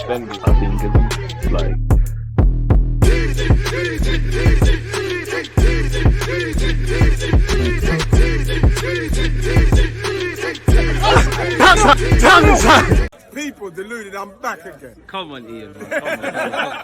suspended. I think it's like. People deluded, I'm back again. Come on, Ian, bro. Come on.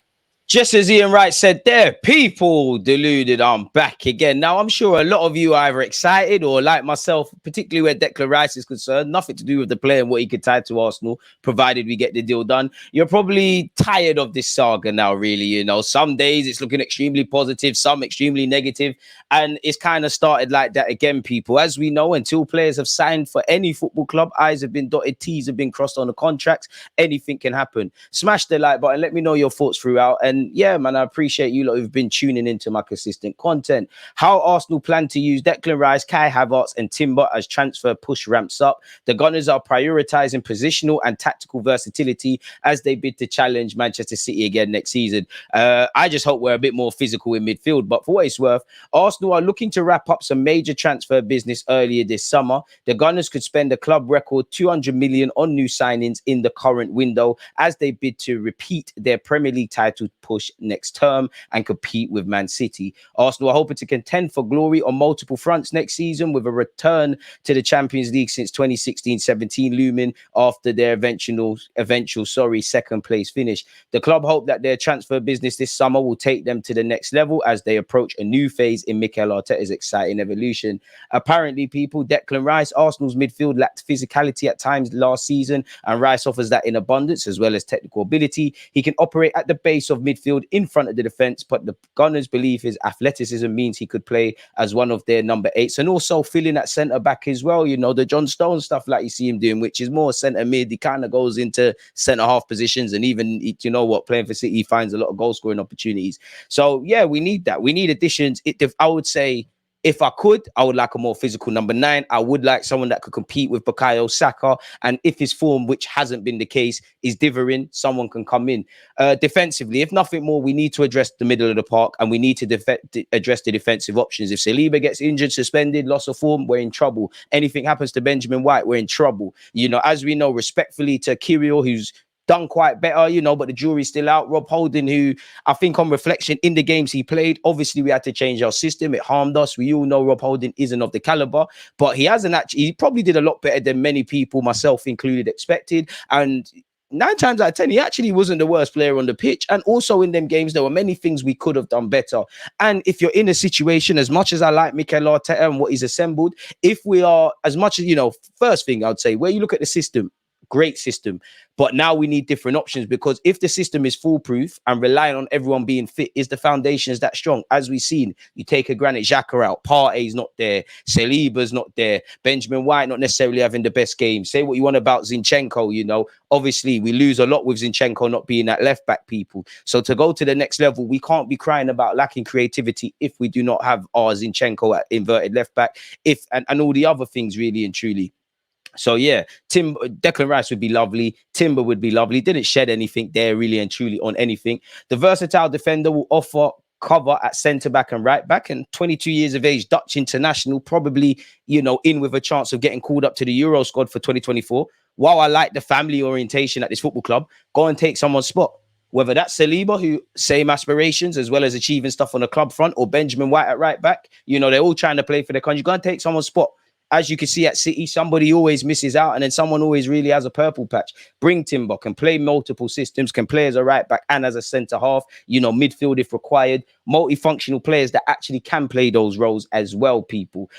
Just as Ian Wright said there, people deluded, I'm back again. Now, I'm sure a lot of you are either excited or like myself, particularly where Declan Rice is concerned, nothing to do with the player and what he could tie to Arsenal, provided we get the deal done. You're probably tired of this saga now, really. You know, some days it's looking extremely positive, some extremely negative, and it's kind of started like that again, people. As we know, until players have signed for any football club, I's have been dotted, T's have been crossed on the contracts, anything can happen. Smash the like button, let me know your thoughts throughout. And yeah, man, I appreciate you lot who've been tuning into my consistent content. How Arsenal plan to use Declan Rice, Kai Havertz and Timber as transfer push ramps up. The Gunners are prioritizing positional and tactical versatility as they bid to challenge Manchester City again next season. I just hope we're a bit more physical in midfield. But for what it's worth, Arsenal are looking to wrap up some major transfer business earlier this summer. The Gunners could spend a club record 200 million on new signings in the current window as they bid to repeat their Premier League title push next term and compete with Man City. Arsenal are hoping to contend for glory on multiple fronts next season, with a return to the Champions League since 2016-17 looming after their eventual second place finish. The club hope that their transfer business this summer will take them to the next level as they approach a new phase in Mikel Arteta's exciting evolution. Apparently, people, Declan Rice, Arsenal's midfield lacked physicality at times last season, and Rice offers that in abundance as well as technical ability. He can operate at the base of midfield in front of the defense, but the Gunners believe his athleticism means he could play as one of their number 8s and also filling at centre back as well. You know, the John Stones stuff like you see him doing, which is more centre mid. He kind of goes into centre half positions, and even, you know what, playing for City, he finds a lot of goal scoring opportunities. So yeah, we need that. We need additions. I would say, if I could, I would like a more physical number 9. I would like someone that could compete with Bukayo Saka. And if his form, which hasn't been the case, is differing, someone can come in. Defensively, if nothing more, we need to address the middle of the park, and we need to address the defensive options. If Saliba gets injured, suspended, loss of form, we're in trouble. Anything happens to Benjamin White, we're in trouble. You know, as we know, respectfully to Kirill, who's done quite better, you know, but the jury's still out. Rob Holding, who I think on reflection in the games he played, obviously we had to change our system. It harmed us. We all know Rob Holding isn't of the caliber, but he probably did a lot better than many people, myself included, expected. And 9 times out of 10, he actually wasn't the worst player on the pitch. And also in them games, there were many things we could have done better. And if you're in a situation, as much as I like Mikel Arteta and what he's assembled, if we are, as much as, you know, first thing I'd say, where you look at the system, great system, but now we need different options, because if the system is foolproof and relying on everyone being fit, is the foundation is that strong? As we've seen, you take a Granit Xhaka out, Partey's not there, Saliba's not there, Benjamin White not necessarily having the best game. Say what you want about Zinchenko, you know, obviously we lose a lot with Zinchenko not being that left back, people. So to go to the next level, we can't be crying about lacking creativity if we do not have our Zinchenko at inverted left back, and all the other things, really and truly. So yeah, Declan Rice would be lovely. Timber would be lovely. Didn't shed anything there, really and truly, on anything. The versatile defender will offer cover at centre back and right back, and 22 years of age, Dutch international, probably, you know, in with a chance of getting called up to the Euro squad for 2024. While I like the family orientation at this football club, go and take someone's spot. Whether that's Saliba, who same aspirations as well as achieving stuff on the club front, or Benjamin White at right back, you know, they're all trying to play for their country. Go and take someone's spot. As you can see at City, somebody always misses out, and then someone always really has a purple patch. Bring Timber, can play multiple systems, can play as a right back and as a centre half, you know, midfield if required. Multifunctional players that actually can play those roles as well, people.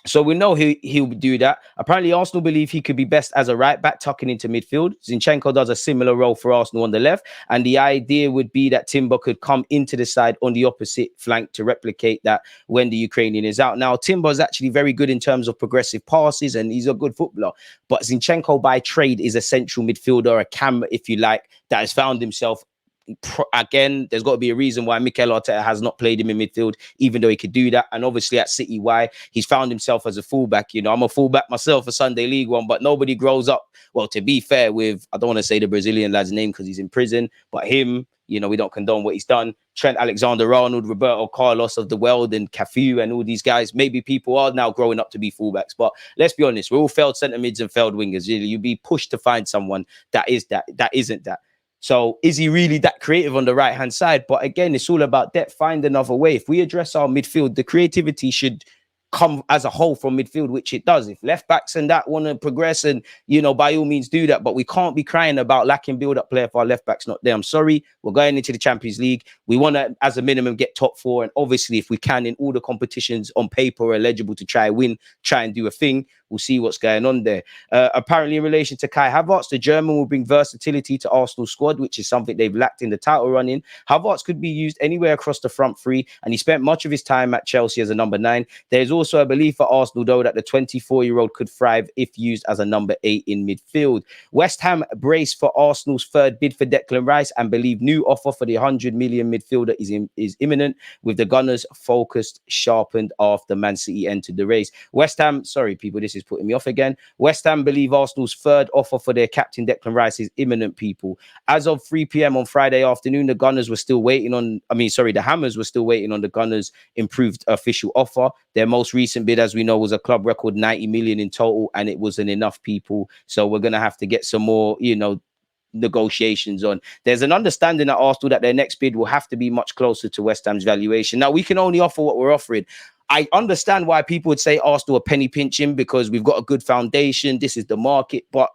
So we know he'll do that. Apparently, Arsenal believe he could be best as a right back, tucking into midfield. Zinchenko does a similar role for Arsenal on the left. And the idea would be that Timber could come into the side on the opposite flank to replicate that when the Ukrainian is out. Now, Timber is actually very good in terms of progressive passes, and he's a good footballer. But Zinchenko by trade is a central midfielder, a cam, if you like, that has found himself Again, there's got to be a reason why Mikel Arteta has not played him in midfield, even though he could do that. And obviously at City, why he's found himself as a fullback. You know, I'm a fullback myself for Sunday League One, but nobody grows up. Well, to be fair, with, I don't want to say the Brazilian lad's name because he's in prison, but him, you know, we don't condone what he's done. Trent Alexander-Arnold, Roberto Carlos of the world, and Cafu and all these guys. Maybe people are now growing up to be fullbacks, but let's be honest, we're all failed centre mids and failed wingers. You'd be pushed to find someone that isn't that. So is he really that creative on the right-hand side? But again, it's all about depth. Find another way. If we address our midfield, the creativity should come as a whole from midfield, which it does. If left backs and that want to progress, and, you know, by all means do that, but we can't be crying about lacking build-up play if our left back's not there. I'm sorry, we're going into the Champions League. We want to, as a minimum, get top 4, and obviously if we can in all the competitions on paper are eligible to try and do a thing. We'll see what's going on there. Apparently, in relation to Kai Havertz, the German will bring versatility to Arsenal's squad, which is something they've lacked in the title running. Havertz could be used anywhere across the front three, and he spent much of his time at Chelsea as a number 9. There's also a belief for Arsenal, though, that the 24-year-old could thrive if used as a number 8 in midfield. West Ham brace for Arsenal's third bid for Declan Rice and believe new offer for the 100 million midfielder is imminent, with the Gunners focused, sharpened after Man City entered the race. West Ham, sorry, people, this is putting me off again. West Ham believe Arsenal's third offer for their captain Declan Rice is imminent, people. As of 3 p.m. on Friday afternoon, the Hammers were still waiting on the Gunners' improved official offer. Their most recent bid, as we know, was a club record 90 million in total, and it wasn't enough, people. So we're going to have to get some more, you know, negotiations on. There's an understanding at Arsenal that their next bid will have to be much closer to West Ham's valuation. Now, we can only offer what we're offering. I understand why people would say Arsenal are penny pinching because we've got a good foundation. This is the market. But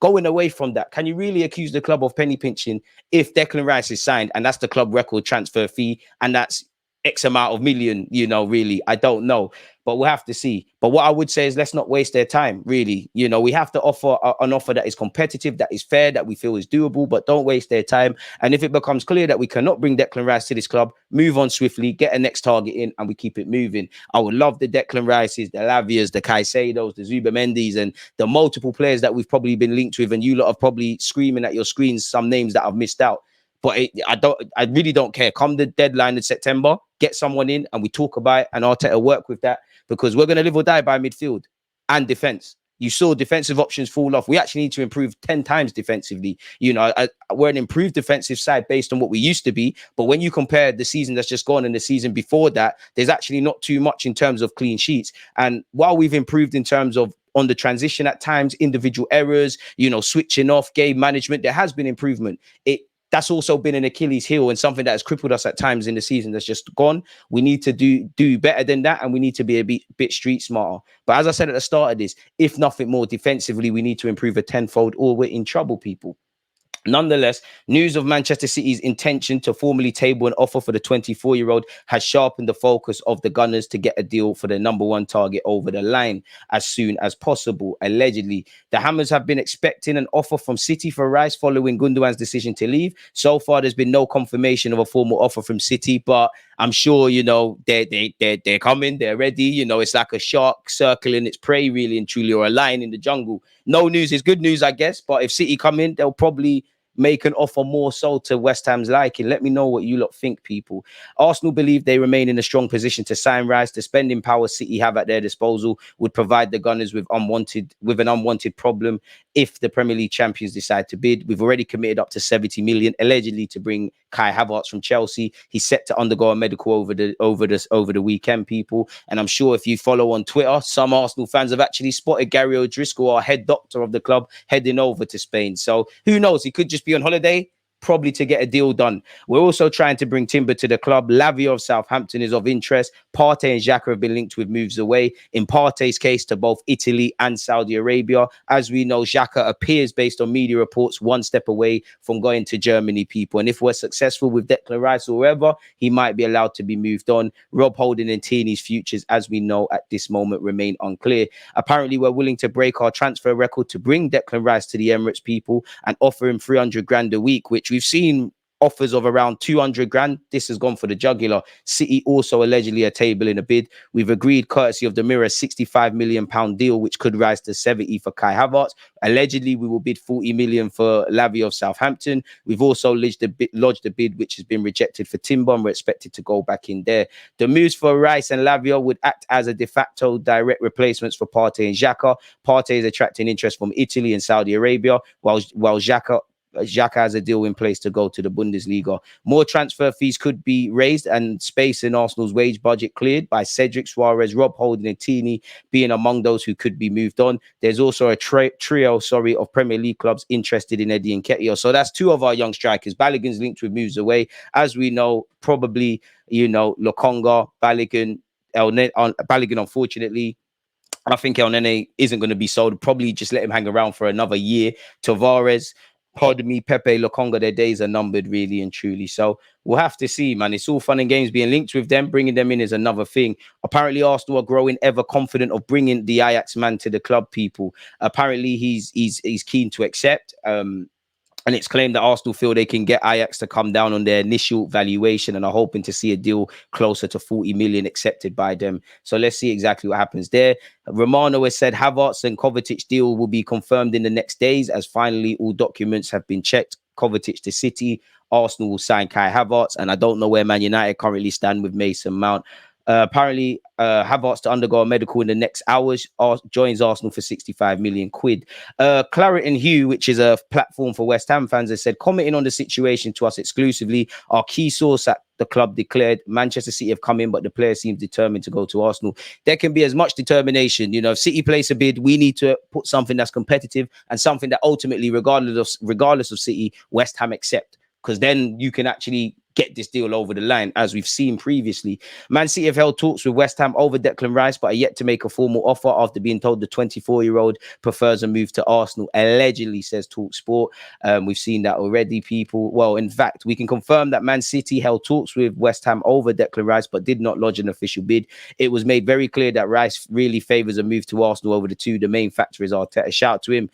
going away from that, can you really accuse the club of penny pinching if Declan Rice is signed and that's the club record transfer fee and that's X amount of million, you know, really? I don't know, but we'll have to see. But what I would say is let's not waste their time, really. You know, we have to offer an offer that is competitive, that is fair, that we feel is doable, but don't waste their time. And if it becomes clear that we cannot bring Declan Rice to this club, move on swiftly, get a next target in, and we keep it moving. I would love the Declan Rices, the Lavias, the Caicedos, the Zubamendis, and the multiple players that we've probably been linked with, and you lot are probably screaming at your screens some names that I've missed out. But I really don't care. Come the deadline in September, get someone in and we talk about it, and Arteta work with that, because we're going to live or die by midfield and defense. You saw defensive options fall off. We actually need to improve 10 times defensively. You know, we're an improved defensive side based on what we used to be. But when you compare the season that's just gone and the season before that, there's actually not too much in terms of clean sheets. And while we've improved in terms of on the transition at times, individual errors, you know, switching off, game management, there has been improvement. That's also been an Achilles heel and something that has crippled us at times in the season that's just gone. We need to do better than that, and we need to be a bit street smarter. But as I said at the start of this, if nothing more defensively, we need to improve a tenfold or we're in trouble, people. Nonetheless, news of Manchester City's intention to formally table an offer for the 24-year-old has sharpened the focus of the Gunners to get a deal for their number 1 target over the line as soon as possible. Allegedly, the Hammers have been expecting an offer from City for Rice following Gundogan's decision to leave. So far, there's been no confirmation of a formal offer from City, but I'm sure, you know, they're coming, they're ready. You know, it's like a shark circling its prey, really and truly, or a lion in the jungle. No news is good news, I guess, but if City come in, they'll probably make an offer more so to West Ham's liking. Let me know what you lot think, people. Arsenal believe they remain in a strong position to sign Rice. The spending power City have at their disposal would provide the Gunners with an unwanted problem if the Premier League champions decide to bid. We've already committed up to 70 million, allegedly, to bring Kai Havertz from Chelsea. He's set to undergo a medical over the weekend, people. And I'm sure if you follow on Twitter, some Arsenal fans have actually spotted Gary O'Driscoll, our head doctor of the club, heading over to Spain. So who knows? He could just be on holiday, probably to get a deal done. We're also trying to bring Timber to the club. Lavia of Southampton is of interest. Partey and Xhaka have been linked with moves away. In Partey's case, to both Italy and Saudi Arabia. As we know, Xhaka appears, based on media reports, one step away from going to Germany, people. And if we're successful with Declan Rice or wherever, he might be allowed to be moved on. Rob Holding and Tierney's futures, as we know, at this moment remain unclear. Apparently, we're willing to break our transfer record to bring Declan Rice to the Emirates, people, and offer him 300 grand a week, which we've seen offers of around 200 grand. This has gone for the jugular. City also allegedly are tabling a bid. We've agreed, courtesy of the Mirror, £65 million deal, which could rise to 70 for Kai Havertz. Allegedly, we will bid 40 million for Lavia of Southampton. We've also lodged a bid which has been rejected for Timber, and we're expected to go back in there. The moves for Rice and Lavia would act as a de facto direct replacements for Partey and Xhaka. Partey is attracting interest from Italy and Saudi Arabia, while Xhaka has a deal in place to go to the Bundesliga. More transfer fees could be raised and space in Arsenal's wage budget cleared by Cedric Suarez, Rob Holding and Tini being among those who could be moved on. There's also a trio of Premier League clubs interested in Eddie Nketiah. So that's two of our young strikers. Balogun's linked with moves away. As we know, probably, Lokonga, Balogun, Balogun, unfortunately, I think El Nene isn't going to be sold. Probably just let him hang around for another year. Tavares, pardon me, Pepe, Lokonga, their days are numbered, really and truly. So we'll have to see, man. It's all fun and games being linked with them. Bringing them in is another thing. Apparently, Arsenal are growing ever confident of bringing the Ajax man to the club, people. Apparently, he's keen to accept. And it's claimed that Arsenal feel they can get Ajax to come down on their initial valuation and are hoping to see a deal closer to 40 million accepted by them. So let's see exactly what happens there. Romano has said Havertz and Kovacic deal will be confirmed in the next days, as finally all documents have been checked. Kovacic to City. Arsenal will sign Kai Havertz, and I don't know where Man United currently stand with Mason Mount. Apparently, Havertz to undergo a medical in the next hours, joins Arsenal for 65 million quid. Claret and Hugh, which is a platform for West Ham fans, has said, commenting on the situation to us exclusively, our key source at the club declared Manchester City have come in, but the player seems determined to go to Arsenal. There can be as much determination. If City place a bid, we need to put something that's competitive and something that ultimately, regardless of City, West Ham accept. Because then you can actually get this deal over the line, as we've seen previously. Man City have held talks with West Ham over Declan Rice, but are yet to make a formal offer after being told the 24-year-old prefers a move to Arsenal, allegedly, says TalkSport. We've seen that already, people. Well, in fact, we can confirm that Man City held talks with West Ham over Declan Rice, but did not lodge an official bid. It was made very clear that Rice really favours a move to Arsenal over the two. The main factor is Arteta. Shout out to him.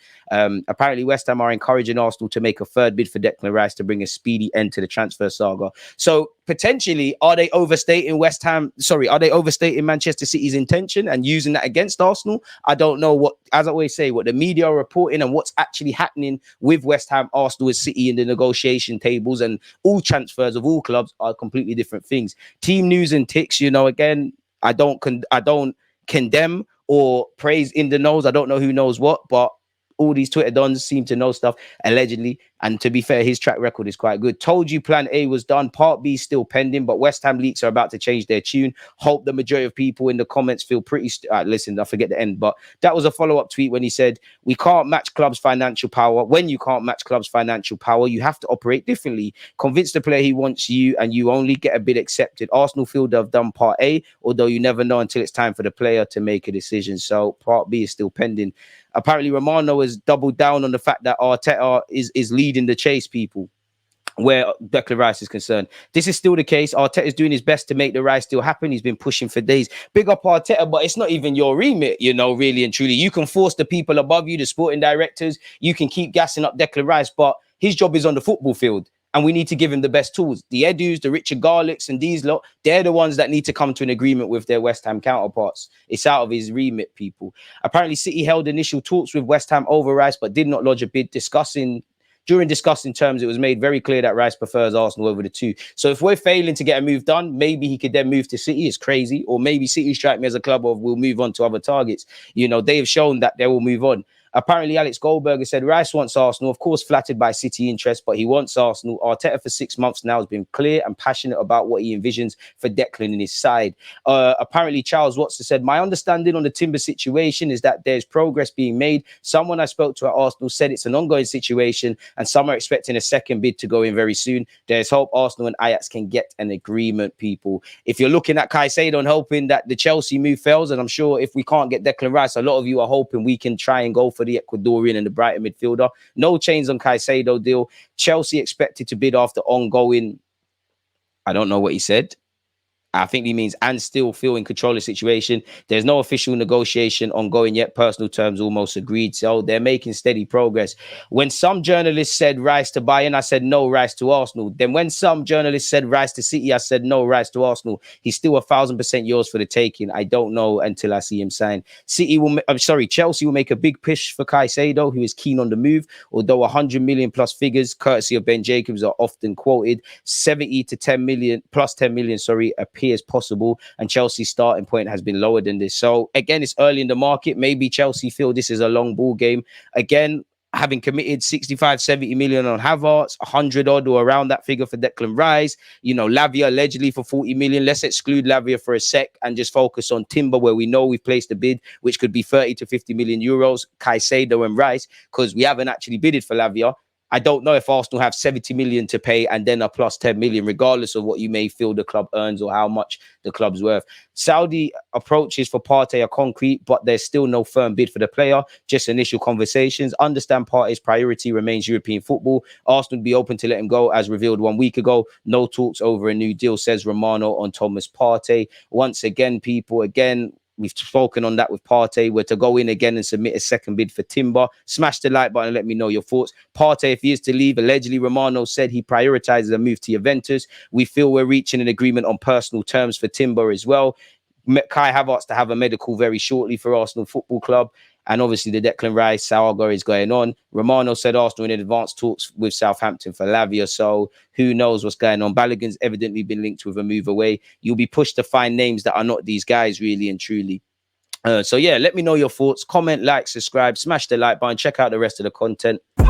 Apparently, West Ham are encouraging Arsenal to make a third bid for Declan Rice to bring a speedy end to the transfer saga. So potentially, are they overstating Manchester City's intention and using that against Arsenal? I don't know what, as I always say, what the media are reporting and what's actually happening with West Ham, Arsenal, and City in the negotiation tables, and all transfers of all clubs are completely different things. Team news and ticks, again, I don't condemn or praise in the nose. I don't know who knows what, but all these Twitter dons seem to know stuff, allegedly. And to be fair, his track record is quite good. Told you plan A was done. Part B is still pending, but West Ham leaks are about to change their tune. Hope the majority of people in the comments feel pretty... listen, I forget the end, but that was a follow-up tweet when he said, we can't match clubs' financial power. When you can't match clubs' financial power, you have to operate differently. Convince the player he wants you and you only get a bid accepted. Arsenal feel they've done part A, although you never know until it's time for the player to make a decision. So part B is still pending. Apparently, Romano has doubled down on the fact that Arteta is leading the chase, people, where Declan Rice is concerned. This is still the case. Arteta is doing his best to make the Rice deal happen. He's been pushing for days. Big up Arteta, but it's not even your remit, really and truly. You can force the people above you, the sporting directors. You can keep gassing up Declan Rice, but his job is on the football field. And we need to give him the best tools. The Edus, the Richard Garlicks, and these lot, they're the ones that need to come to an agreement with their West Ham counterparts. It's out of his remit, people. Apparently, City held initial talks with West Ham over Rice, but did not lodge a bid. During discussing terms, it was made very clear that Rice prefers Arsenal over the two. So if we're failing to get a move done, maybe he could then move to City. It's crazy. Or maybe City strike me as a club of we'll move on to other targets. They have shown that they will move on. Apparently, Alex Goldberg has said Rice wants Arsenal, of course, flattered by City interest, but he wants Arsenal. Arteta for 6 months now has been clear and passionate about what he envisions for Declan in his side. Apparently, Charles Watson said, my understanding on the Timber situation is that there's progress being made. Someone I spoke to at Arsenal said it's an ongoing situation and some are expecting a second bid to go in very soon. There's hope Arsenal and Ajax can get an agreement, people. If you're looking at Caicedo and hoping that the Chelsea move fails, and I'm sure if we can't get Declan Rice, a lot of you are hoping we can try and go for the Ecuadorian and the Brighton midfielder. No change on Caicedo deal. Chelsea expected to bid after ongoing... I don't know what he said. I think he means and still feel in control of the situation. There's no official negotiation ongoing yet. Personal terms almost agreed. So they're making steady progress. When some journalists said Rice to Bayern, I said no, Rice to Arsenal. Then when some journalists said Rice to City, I said no, Rice to Arsenal. He's still 1,000% yours for the taking. I don't know until I see him sign. Chelsea will make a big push for Caicedo, who is keen on the move. Although 100 million plus figures, courtesy of Ben Jacobs, are often quoted, 70 to 10 million plus 10 million, appears possible, and Chelsea's starting point has been lower than this. So again, it's early in the market. Maybe Chelsea feel this is a long ball game. Again, having committed 65, 70 million on Havertz, 100 odd or around that figure for Declan Rice, Lavia allegedly for 40 million. Let's exclude Lavia for a sec and just focus on Timber, where we know we've placed a bid, which could be 30 to 50 million euros, Caicedo and Rice, because we haven't actually bidded for Lavia. I don't know if Arsenal have 70 million to pay and then a plus 10 million, regardless of what you may feel the club earns or how much the club's worth. Saudi approaches for Partey are concrete, but there's still no firm bid for the player, just initial conversations. Understand Partey's priority remains European football. Arsenal would be open to let him go, as revealed 1 week ago. No talks over a new deal, says Romano on Thomas Partey. Once again, we've spoken on that with Partey. We're to go in again and submit a second bid for Timber. Smash the like button and let me know your thoughts. Partey, if he is to leave, allegedly Romano said he prioritizes a move to Juventus. We feel we're reaching an agreement on personal terms for Timber as well. Kai Havertz to have a medical very shortly for Arsenal Football Club. And obviously the Declan Rice saga is going on. Romano said Arsenal in advanced talks with Southampton for Lavia. So who knows what's going on? Balogun's evidently been linked with a move away. You'll be pushed to find names that are not these guys, really and truly. So yeah, let me know your thoughts. Comment, like, subscribe, smash the like button. Check out the rest of the content. You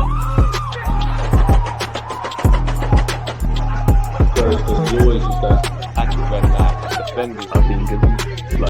always use that active red light, defenders. I've been given like